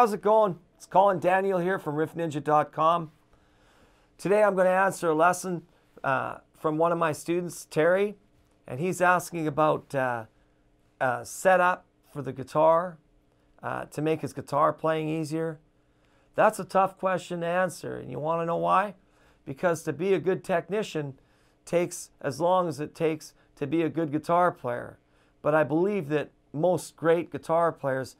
how's it going? It's Colin Daniel here from riffninja.com. Today I'm going to answer a lesson from one of my students, Terry, and he's asking about setup for the guitar to make his guitar playing easier. That's a tough question to answer, and you want to know why? Because to be a good technician takes as long as it takes to be a good guitar player. But I believe that most great guitar players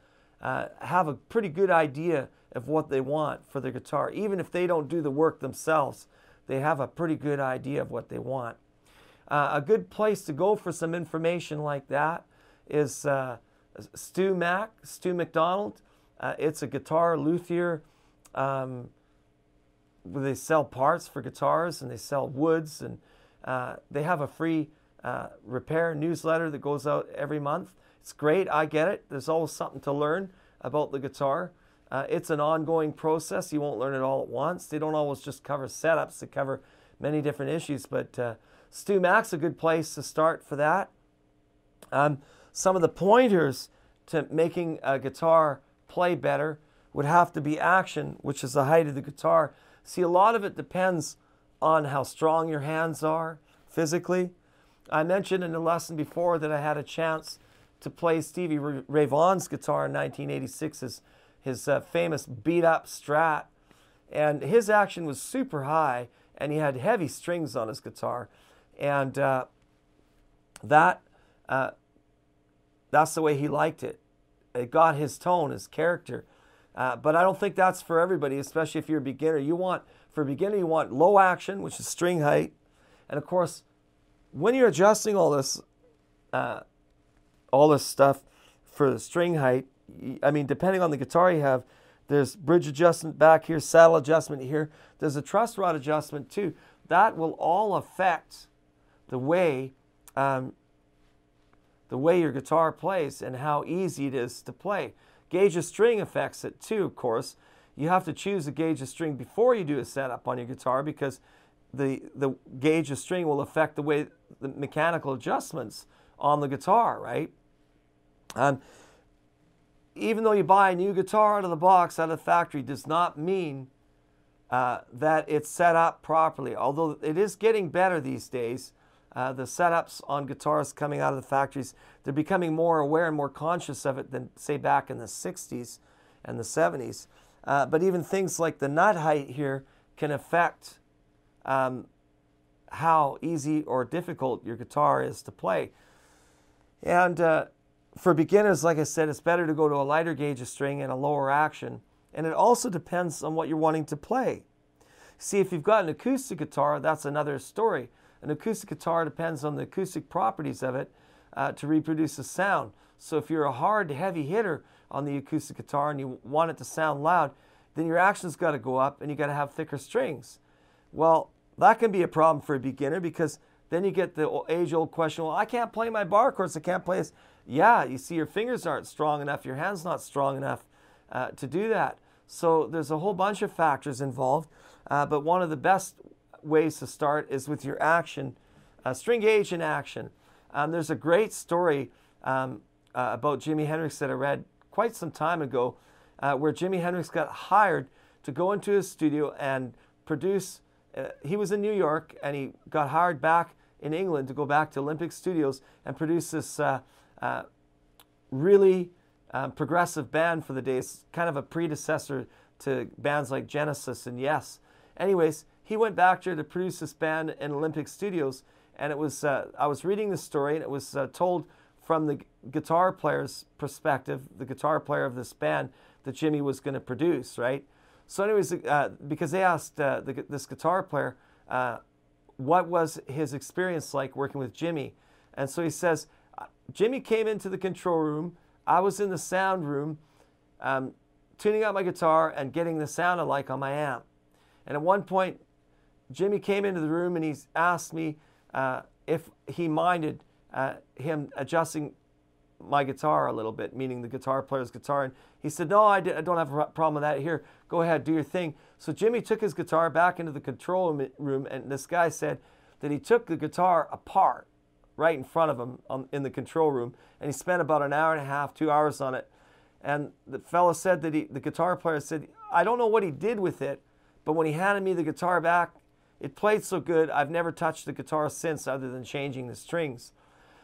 have a pretty good idea of what they want for their guitar. Even if they don't do the work themselves, they have a pretty good idea of what they want. A good place to go for some information like that is Stu McDonald. It's a guitar luthier where they sell parts for guitars and they sell woods, and they have a free repair newsletter that goes out every month. It's great, I get it. There's always something to learn about the guitar. It's an ongoing process. You won't learn it all at once. They don't always just cover setups. They cover many different issues, but Stu Mac's a good place to start for that. Some of the pointers to making a guitar play better would have to be action, which is the height of the guitar. See, a lot of it depends on how strong your hands are physically. I mentioned in the lesson before that I had a chance to play Stevie Ray Vaughan's guitar in 1986, his famous beat-up Strat. And his action was super high, and he had heavy strings on his guitar. And that's the way he liked it. It got his tone, his character. But I don't think that's for everybody, especially if you're a beginner. For a beginner, you want low action, which is string height. And of course, when you're adjusting all this stuff for the string height, I mean, depending on the guitar you have, there's bridge adjustment back here, saddle adjustment here. There's a truss rod adjustment too. That will all affect the way your guitar plays and how easy it is to play. Gauge of string affects it too, of course. You have to choose a gauge of string before you do a setup on your guitar, because the gauge of string will affect the way the mechanical adjustments on the guitar, right? Even though you buy a new guitar out of the box, out of the factory, does not mean that it's set up properly. Although it is getting better these days. The setups on guitars coming out of the factories, they're becoming more aware and more conscious of it than, say, back in the 60s and the 70s. But even things like the nut height here can affect how easy or difficult your guitar is to play. And for beginners, like I said, it's better to go to a lighter gauge of string and a lower action. And it also depends on what you're wanting to play. See, if you've got an acoustic guitar, that's another story. An acoustic guitar depends on the acoustic properties of it to reproduce the sound. So if you're a hard, heavy hitter on the acoustic guitar and you want it to sound loud, then your action's got to go up and you got to have thicker strings. Well, that can be a problem for a beginner, because then you get the age-old question, well, I can't play my bar chords, I can't play this. Yeah, you see, your fingers aren't strong enough, your hand's not strong enough to do that. So there's a whole bunch of factors involved, but one of the best ways to start is with your action, string gauge and action. There's a great story about Jimi Hendrix that I read quite some time ago, where Jimi Hendrix got hired to go into his studio and produce. He was in New York, and he got hired back in England to go back to Olympic Studios and produce this really progressive band for the day. It's kind of a predecessor to bands like Genesis and Yes. Anyways, he went back there to produce this band in Olympic Studios, and it was I was reading the story, and it was told from the guitar player's perspective, the guitar player of this band that Jimmy was going to produce, right? So anyways, because they asked this guitar player what was his experience like working with Jimmy, and so he says, Jimmy came into the control room, I was in the sound room, tuning out my guitar and getting the sound I like on my amp. And at one point, Jimmy came into the room and he asked me if he minded him adjusting my guitar a little bit, meaning the guitar player's guitar. And he said, no, I don't have a problem with that. Here, go ahead, do your thing. So Jimmy took his guitar back into the control room, and this guy said that he took the guitar apart right in front of him in the control room, and he spent about an hour and a half, 2 hours on it. And the fella said that the guitar player said, I don't know what he did with it, but when he handed me the guitar back, it played so good, I've never touched the guitar since other than changing the strings.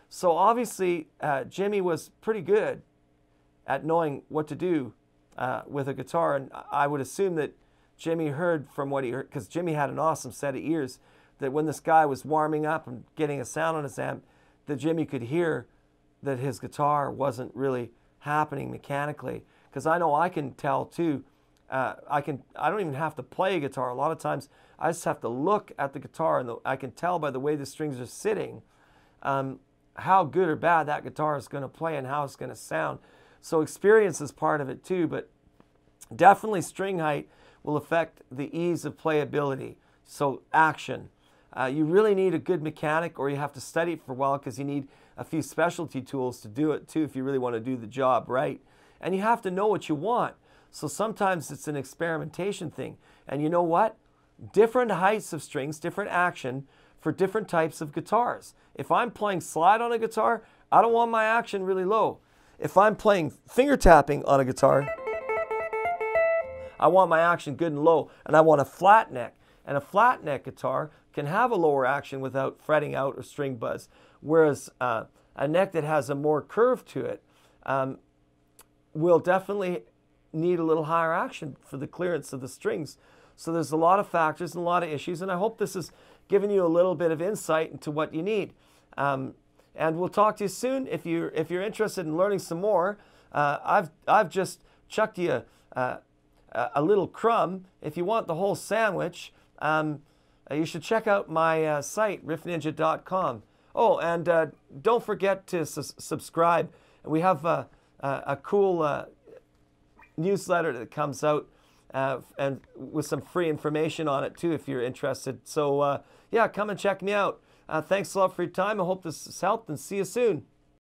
So obviously, Jimmy was pretty good at knowing what to do with a guitar. And I would assume that Jimmy heard from what he heard, because Jimmy had an awesome set of ears, that when this guy was warming up and getting a sound on his amp, that Jimmy could hear that his guitar wasn't really happening mechanically. Because I know I can tell too. I don't even have to play a guitar. A lot of times I just have to look at the guitar, and I can tell by the way the strings are sitting how good or bad that guitar is going to play and how it's going to sound. So experience is part of it too, but definitely string height will affect the ease of playability. So action. You really need a good mechanic, or you have to study it for a while, because you need a few specialty tools to do it too if you really want to do the job right. And you have to know what you want. So sometimes it's an experimentation thing. And you know what? Different heights of strings, different action for different types of guitars. If I'm playing slide on a guitar, I don't want my action really low. If I'm playing finger tapping on a guitar, I want my action good and low, and I want a flat neck. And a flat neck guitar can have a lower action without fretting out or string buzz, whereas a neck that has a more curve to it will definitely need a little higher action for the clearance of the strings. So there's a lot of factors and a lot of issues, and I hope this has given you a little bit of insight into what you need. And we'll talk to you soon. If you're interested in learning some more, I've just chucked you a little crumb. If you want the whole sandwich, you should check out my site, riffninja.com. Oh, and don't forget to subscribe. We have a cool newsletter that comes out and with some free information on it too if you're interested. So yeah, come and check me out. Thanks a lot for your time. I hope this has helped, and see you soon.